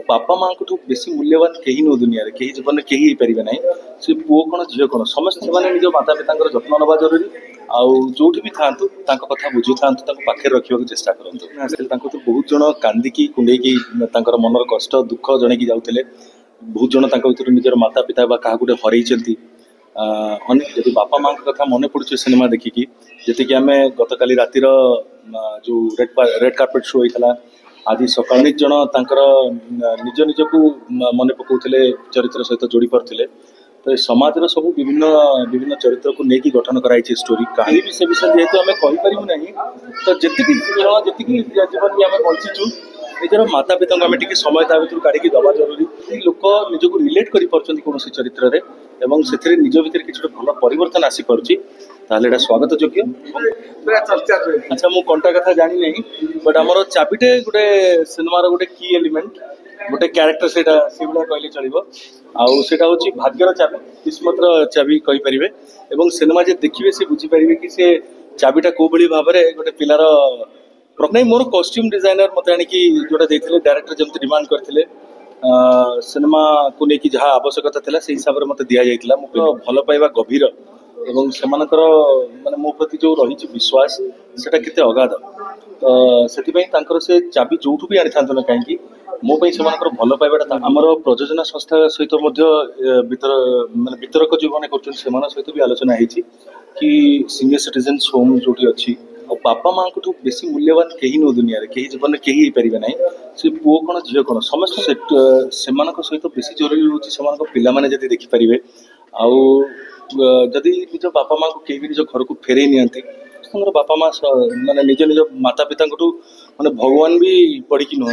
बापा माँ को बेसी मूल्यवान कहीं नो दुनिया रे कहीं जीवन में कहीं पारे ना से पुओ कौन झील कौन समस्त से निज माता पिता जत्न नवा जरूरी आउ जो भी था कथा बुझु था पाखे रखा चेष्टा करूँ तो बहुत जन कांदिकी कुंडेकी मनर कष्ट दुख जन की जाते बहुत जन भर निजर माता पिता क्या गोटे हर जब बापा माँ कथा मन पड़े सिनेमा देखिकी जी आम गत काली रातिर जो रेड कार्पेट शो होता आज सका जन निज निज को मन पकाउले चरित्र सहित जोड़ी पारे तो समाज सब विभिन्न विभिन्न चरित्र को लेकिन गठन कराई स्टोरी कहीं भी से विषय जेहेतु आम कहींपारू ना तो जी जीवन भी आम बंचीचु निजर माता पिता को आम टे समय ता भर काढ़ी दवा जरूरी लोक निजक रिलेट कर कौन चरित्र में से निज भर किसी भल परिवर्तन आसी पार्टी ताहले स्वागत योग्य। अच्छा मु कंटा कथा जानी नहीं बट आमर चाबिटे गोटे सिनेमार गोटे की एलिमेंट गोटे क्यारेक्टर से कहले चलो आउटा हूँ भाग्यर चाबी किस्मतर चाबी कहींपारे और सिनेमा जे देखिए से बुझीपारे कि से चाबिटा कौ भाव में गोटे पिलार नहीं मोर कॉस्ट्यूम डिजाइनर मत आनिकी जोटा देते डायरेक्टर जमी डिमांड करते सिनेमा को लेकिन जहाँ आवश्यकता था से हिसाब से मत दि जाता मो भल पाइबा गभीर एवं से माने मो प्रति जो रही विश्वास सेटा केते अगाध तो से चाबी जो भी आनी था ना कहीं मो से भल पाइबाटा आमर प्रयोजना संस्था सहित माने वितरक जो मैंने कर सहित भी आलोचना होती कि सीनियर सिटीजन होम जो अच्छी और बापा माँ को बेसी मूल्यवान कहीं नो दुनिया रे कहीं जीवन में कहीं पारे ना से पुओ कौन झील कौन समस्त से सहित बेसी जरूरी हूँ पिला माने जदि देखिपारे आउ जदि निज बापा माँ को कहीं भी निज घर को फेरई नि बापा माँ माने निज निज माता पिता माने भगवान भी पढ़ी नुह।